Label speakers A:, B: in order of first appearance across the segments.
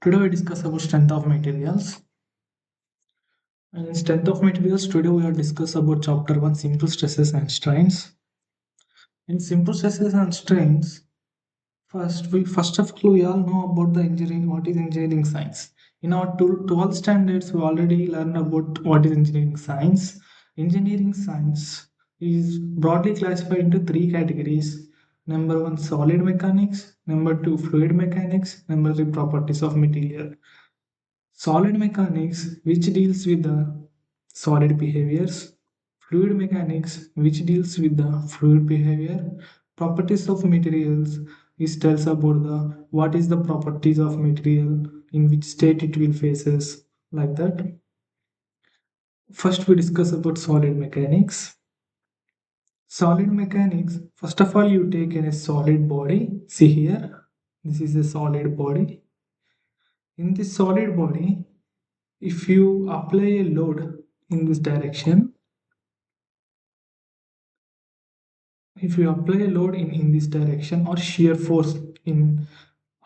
A: Today we discuss about strength of materials. And in strength of materials, today we will discuss about chapter 1 simple stresses and strains. In simple stresses and strains, first of all we all know about the engineering, what is engineering science. In our 12th standards, we already learned about what is engineering science. Engineering science is broadly classified into three categories. Number one, solid mechanics. Number two, fluid mechanics. Number three, properties of material. Solid mechanics, which deals with the solid behaviors. Fluid mechanics, which deals with the fluid behavior. Properties of materials, which tells about the what is the properties of material, in which state it will faces, like that. First, we discuss about solid mechanics. Solid mechanics, first of all, you take in a solid body. See here, this is a solid body. In this solid body, if you apply a load in this direction, if you apply a load in this direction or shear force in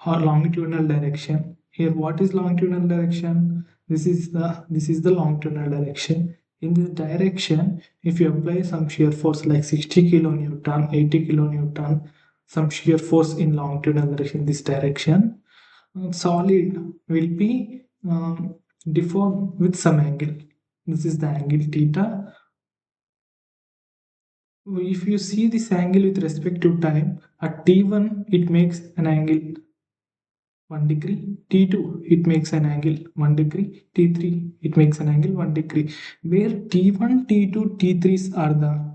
A: longitudinal direction, here what is longitudinal direction? This is the longitudinal direction. In this direction, if you apply some shear force like 60 kilonewton, 80 kilonewton, some shear force in longitudinal direction, this direction, solid will be deformed with some angle. This is the angle theta. If you see this angle with respect to time, at t1 it makes an angle 1 degree, t2 it makes an angle 1 degree, t3 it makes an angle 1 degree, where t1, t2, t3s are the,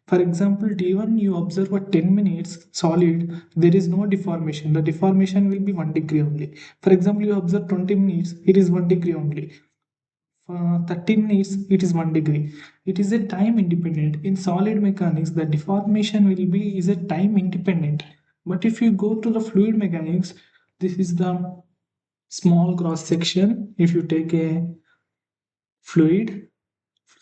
A: for example, t1 you observe at 10 minutes solid, there is no deformation, the deformation will be 1 degree only. For example, you observe 20 minutes, it is 1 degree only. 30 minutes it is 1 degree. It is a time independent. In solid mechanics the deformation will be is a time independent, but if you go to the fluid mechanics, this is the small cross section. If you take a fluid,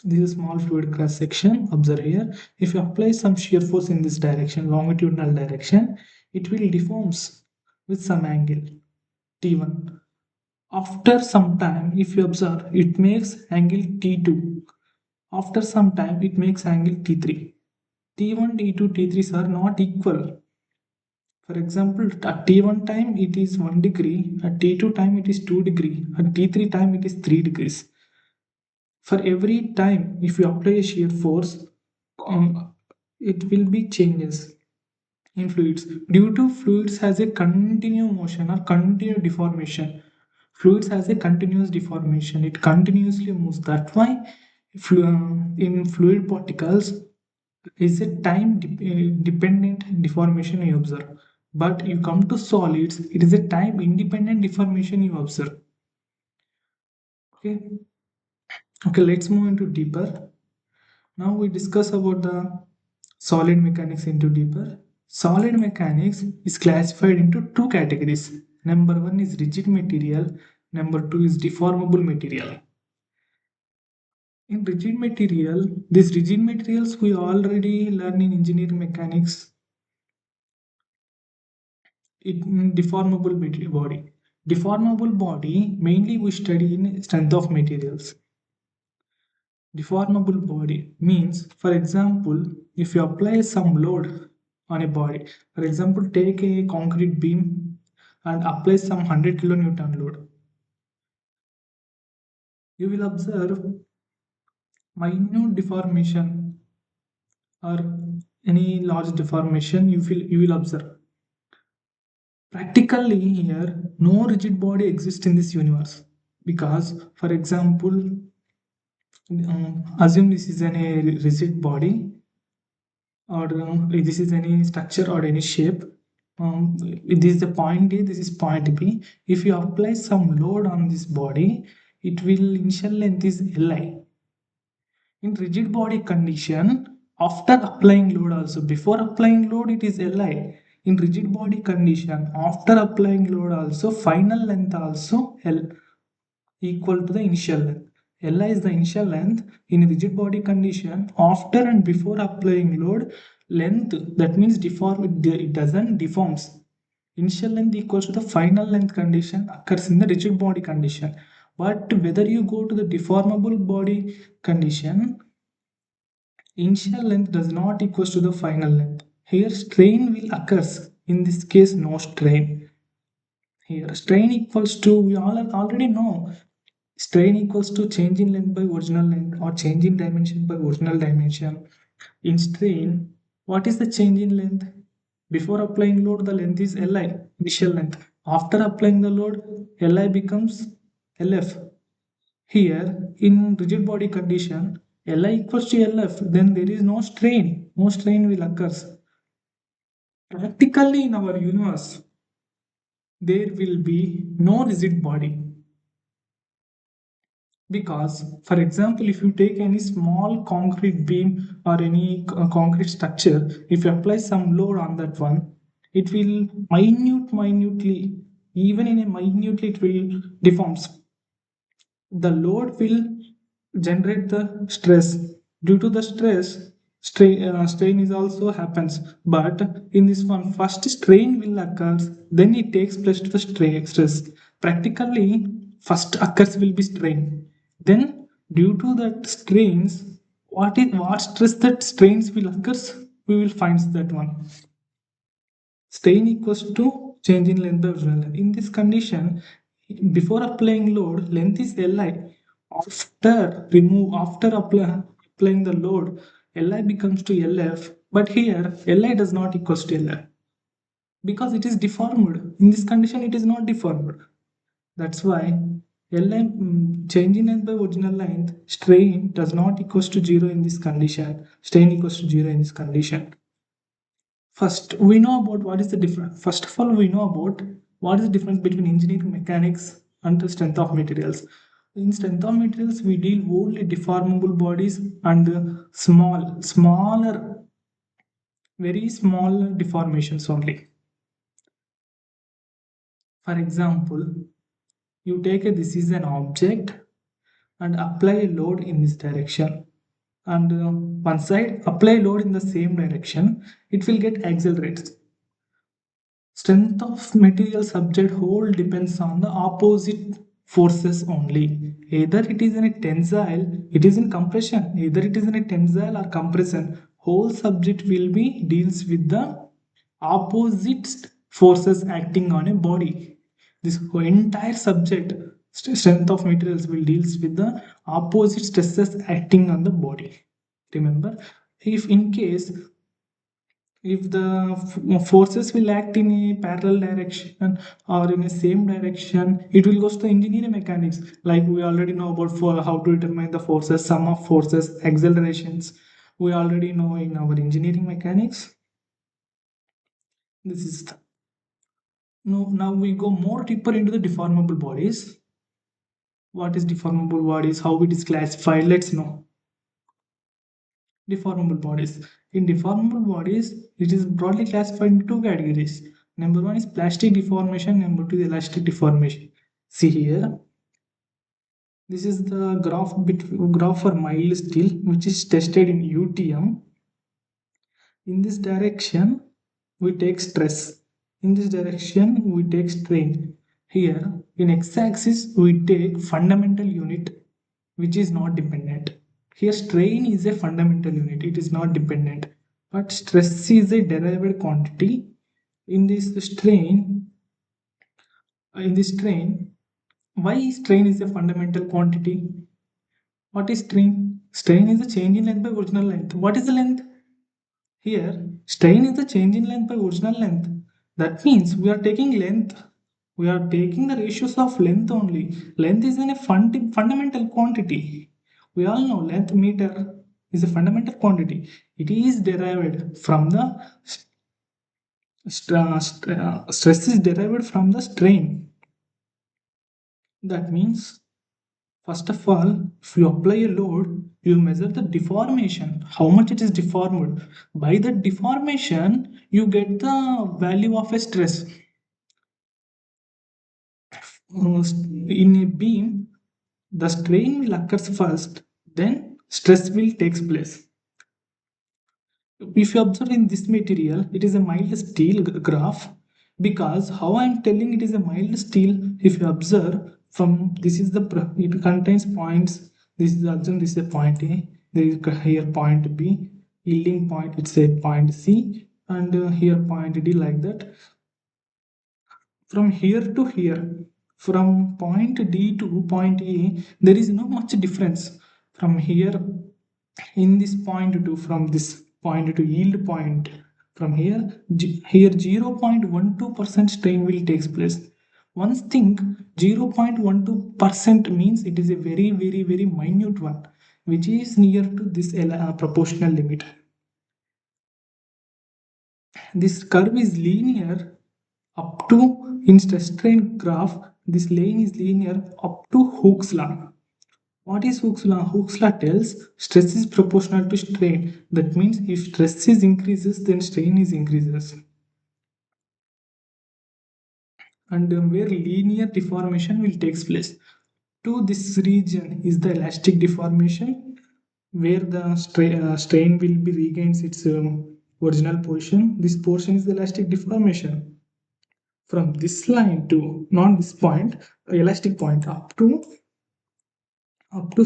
A: this is small fluid cross section, observe here, if you apply some shear force in this direction, longitudinal direction, it will deforms with some angle t1. After some time, if you observe, it makes angle T2. After some time, it makes angle T3. T1, T2, T3s are not equal. For example, at T1 time it is 1 degree, at T2 time it is 2 degree, at T3 time it is 3 degrees. For every time, if you apply a shear force, it will be changes in fluids. Due to fluids has a continuous motion or continuous deformation. Fluids has a continuous deformation. It continuously moves. That's why in fluid particles is a time dependent deformation you observe. But you come to solids, it is a time independent deformation you observe. Okay. Okay, let's move into deeper. Now we discuss about the solid mechanics into deeper. Solid mechanics is classified into two categories. Number one is rigid material, number two is deformable material. In rigid material, these rigid materials we already learn in engineering mechanics. In deformable body. Deformable body mainly we study in strength of materials. Deformable body means, for example, if you apply some load on a body, for example, take a concrete beam and apply some 100 kilonewton load, you will observe minute deformation or any large deformation you will observe. Practically here, no rigid body exists in this universe because, for example, assume this is a rigid body or this is any structure or any shape. This is the point A, this is point B. If you apply some load on this body, it will initial length is Li. In rigid body condition, after applying load also, before applying load it is Li. In rigid body condition, after applying load also, final length also L equal to the initial length. Li is the initial length in rigid body condition. After and before applying load, length that means deform it doesn't deforms. Initial length equals to the final length condition occurs in the rigid body condition. But whether you go to the deformable body condition, initial length does not equals to the final length. Here strain will occurs. In this case, no strain. Here strain equals to, we all already know, strain equals to change in length by original length or change in dimension by original dimension. In strain, what is the change in length? Before applying load, the length is Li, initial length. After applying the load, Li becomes Lf. Here, in rigid body condition, Li equals to Lf, then there is no strain. No strain will occur. Practically in our universe, there will be no rigid body. Because, for example, if you take any small concrete beam or any concrete structure, if you apply some load on that one, it will minutely, even in a minutely, it will deforms. The load will generate the stress. Due to the stress, strain is also happens. But in this one, first strain will occur, then it takes place to the stress. Practically, first occurs will be strain. Then, due to that strains, what stress that strains will occurs, we will find that one. Strain equals to change in length of length. In this condition, before applying load, length is Li. After applying the load, Li becomes to Lf. But here, Li does not equals to Lf because it is deformed. In this condition, it is not deformed. That's why change in length by original length, strain does not equals to 0 in this condition. Strain equals to 0 in this condition. First, we know about what is the difference. First of all, we know about what is the difference between engineering mechanics and the strength of materials. In strength of materials, we deal only deformable bodies and smaller, very small deformations only. For example, you take this is an object and apply a load in this direction. And one side apply load in the same direction, it will get accelerated. Strength of material subject whole depends on the opposite forces only. Either it is in a tensile, it is in compression. Either it is in a tensile or compression. Whole subject will be deals with the opposite forces acting on a body. This entire subject, strength of materials, will deals with the opposite stresses acting on the body. Remember, if in case if the forces will act in a parallel direction or in a same direction, it will go to engineering mechanics, like we already know about for how to determine the forces, sum of forces, accelerations, we already know in our engineering mechanics. This is now we go more deeper into the deformable bodies. What is deformable bodies, how it is classified, let's know. Deformable bodies. In deformable bodies, it is broadly classified into two categories. Number one is plastic deformation, number two is elastic deformation. See here, this is the graph for mild steel, which is tested in UTM. In this direction, we take stress. In this direction, we take strain. Here, in x-axis, we take fundamental unit, which is not dependent. Here, strain is a fundamental unit, it is not dependent. But stress is a derived quantity. In this strain, why strain is a fundamental quantity? What is strain? Strain is a change in length by original length. What is the length? Here, strain is the change in length by original length. That means we are taking length. We are taking the ratios of length only. Length is in a fundamental quantity. We all know length meter is a fundamental quantity. It is derived from the stress is derived from the strain. That means, first of all, if you apply a load, you measure the deformation, how much it is deformed. By the deformation, you get the value of a stress. In a beam, the strain will occur first, then stress will takes place. If you observe in this material, it is a mild steel graph. because how I'm telling it is a mild steel. If you observe from this is the it contains points. This is assume this is a point A. There is here point B. Yielding point it's a point C, and here point D, like that. From here to here, from point D to point E, there is no much difference. From here in this point to from this point to yield point, from here here 0.12% strain will takes place. Once think 0.12% means it is a very minute one, which is near to this proportional limit. This curve is linear up to, in stress strain graph, this line is linear up to Hooke's law. What is Hooke's law? Hooke's law tells stress is proportional to strain. That means if stress is increases, then strain is increases. And where linear deformation will takes place. To this region is the elastic deformation, where the strain will be regains its original position. This portion is the elastic deformation. From this line to not this point, elastic point up to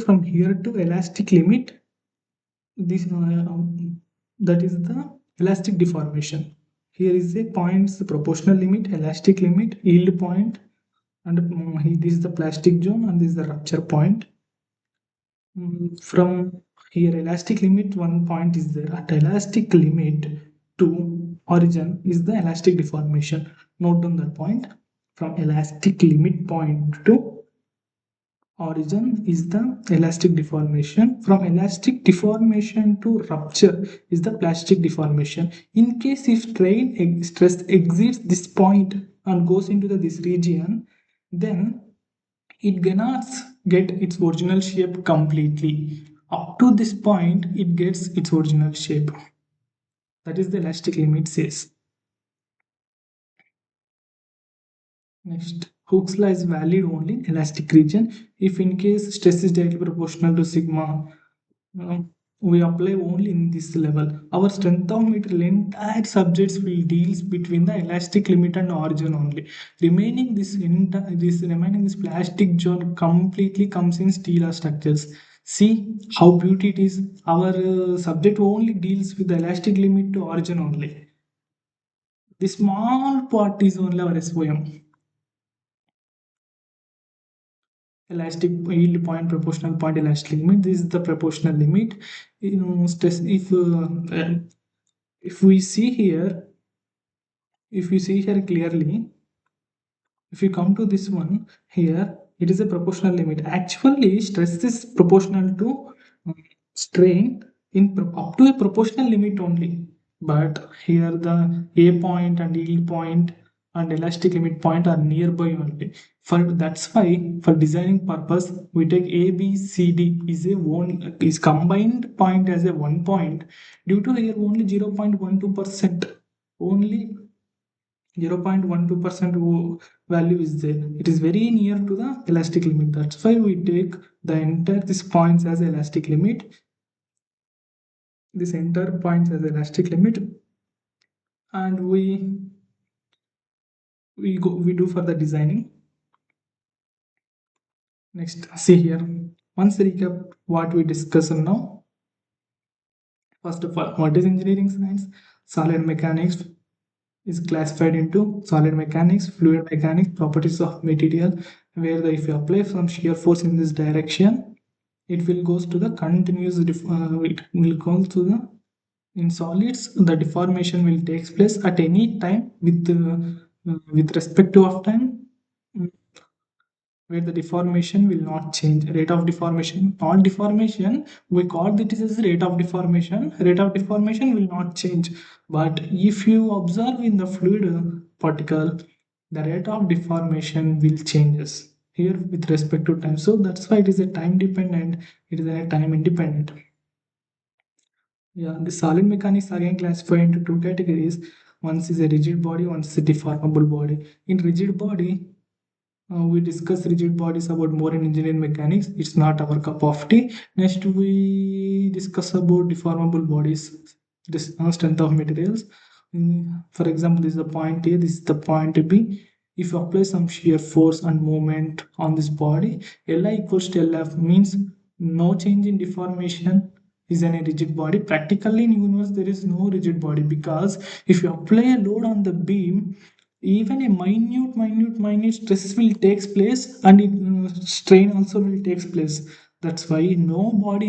A: from here to elastic limit, this that is the elastic deformation. Here is a points proportional limit, elastic limit, yield point, and this is the plastic zone, and this is the rupture point. From here elastic limit, one point is there. At elastic limit to origin is the elastic deformation. Note down that point. From elastic limit point to origin is the elastic deformation. From elastic deformation to rupture is the plastic deformation. In case if strain stress exceeds this point and goes into this region, then it cannot get its original shape completely. Up to this point, it gets its original shape. That is the elastic limit says. Next, Hooke's law is valid only in elastic region. If in case stress is directly proportional to sigma, we apply only in this level. Our strength of material entire subjects will deals between the elastic limit and origin only. Remaining this plastic zone completely comes in steel or structures. See how beauty it is. Our subject only deals with the elastic limit to origin only. The small part is only our SOM. Elastic yield point, proportional point, elastic limit. This is the proportional limit. Stress if we see here, if you see here clearly, if you come to this one here, it is a proportional limit. Actually stress is proportional to strain in up to a proportional limit only, but here the a point and yield point and elastic limit point are nearby only. For that's why for designing purpose we take a b c d is a one is combined point as a one point. Due to here only 0.12% only 0.12% value is there. It is very near to the elastic limit. That's why we take the entire this points as elastic limit. This entire points as elastic limit, and we do for the designing. Next, see here. Once recap what we discussed now. First of all, what is engineering science? Solid mechanics is classified into solid mechanics, fluid mechanics, properties of material, where if you apply some shear force in this direction, it will goes to the continuous it will go to the in solids. The deformation will takes place at any time with respect to of time, where the deformation will not change. Rate of deformation, all deformation we call it as rate of deformation. Rate of deformation will not change, but if you observe in the fluid particle, the rate of deformation will changes here with respect to time. So that's why it is a time dependent, it is a time independent. Yeah, the solid mechanics again classified into two categories. One is a rigid body, one is a deformable body. In rigid body, we discuss rigid bodies about more in engineering mechanics. It's not our cup of tea. Next, we discuss about deformable bodies, this strength of materials. For example, this is the point A, this is the point B. If you apply some shear force and moment on this body, Li equals to Lf means no change in deformation is in a rigid body. Practically in universe, there is no rigid body, because if you apply a load on the beam, even a minute stress will takes place, and strain also will takes place. That's why nobody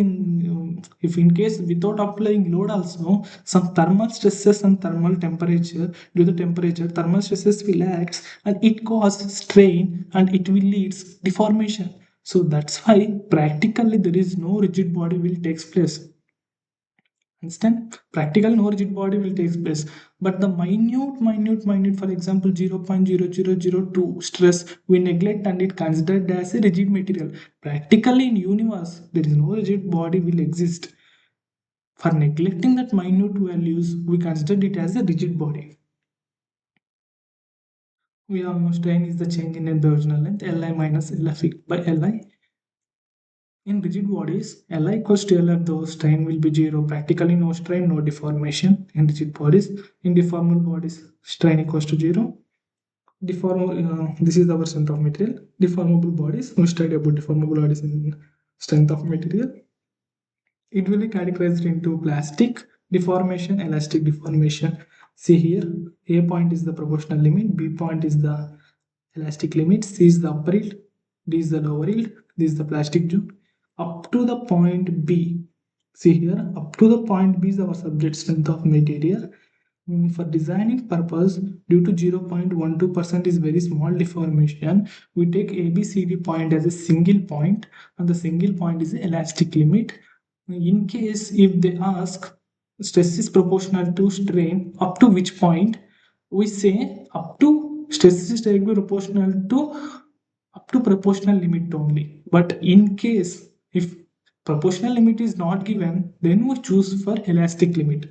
A: if in case without applying load also, some thermal stresses and thermal temperature, due to the temperature thermal stresses will act and it causes strain and it will lead deformation. So that's why practically there is no rigid body will takes place. Understand? Practical no rigid body will take place, but the minute, for example, 0.00002 stress we neglect and it considered as a rigid material. Practically in universe, there is no rigid body will exist. For neglecting that minute values, we considered it as a rigid body. We have strain is the change in the original length, Li minus Lf by Li. In rigid bodies, Li equals to Lf, though strain will be zero. Practically no strain, no deformation in rigid bodies. In deformable bodies, strain equals to zero. This is our strength of material. Deformable bodies, we studied about deformable bodies in strength of material. It will be categorized into plastic deformation, elastic deformation. See here, A point is the proportional limit, B point is the elastic limit, C is the upper yield, D is the lower yield, this is the plastic zone. Up to the point B, see here, up to the point B is our subject strength of material. For designing purpose, due to 0.12% is very small deformation, we take ABCD point as a single point, and the single point is the elastic limit. In case if they ask stress is proportional to strain up to which point, we say up to stress is directly proportional to up to proportional limit only. But in case if proportional limit is not given, then we choose for elastic limit.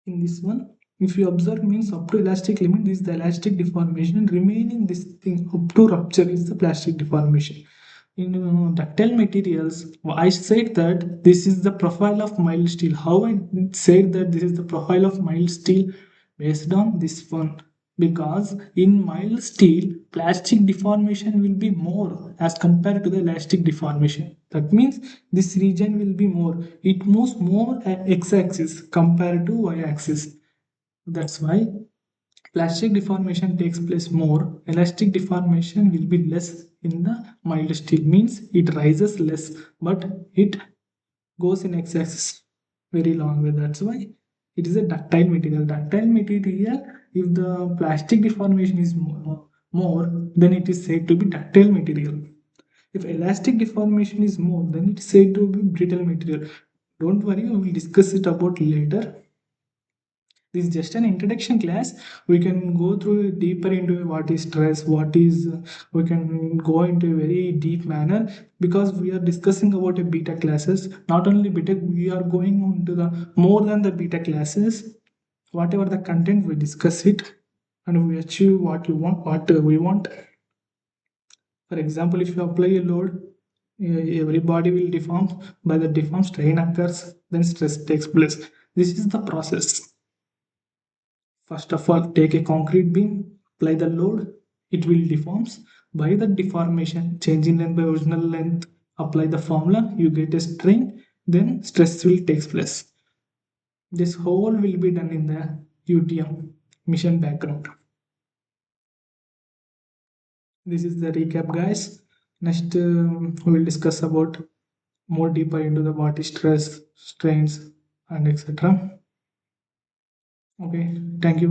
A: In this one, if you observe means up to elastic limit, this is the elastic deformation, remaining this thing up to rupture is the plastic deformation. In ductile materials, I said that this is the profile of mild steel. How I said that this is the profile of mild steel? Based on this one, because in mild steel plastic deformation will be more as compared to the elastic deformation. That means this region will be more, it moves more at x-axis compared to y-axis. That's why plastic deformation takes place more, elastic deformation will be less in the mild steel, means it rises less but it goes in x-axis very long way. That's why it is a ductile material. Ductile material, if the plastic deformation is more, then it is said to be ductile material. If elastic deformation is more, then it is said to be brittle material. Don't worry, we will discuss it about later. This is just an introduction class. We can go through deeper into what is stress, what is we can go into a very deep manner, because we are discussing about a beta classes. Not only beta, we are going into the more than the beta classes. Whatever the content, we discuss it and we achieve what you want, what we want. For example, if you apply a load, every body will deform. By the deform, strain occurs, then stress takes place. This is the process. First of all, take a concrete beam, apply the load, it will deforms. By the deformation, change in length by original length, apply the formula, you get a strain, then stress will take place. This whole will be done in the UTM mission background. This is the recap, guys. Next, we will discuss about more deeper into the what is stress, strains, and etc. Okay, thank you.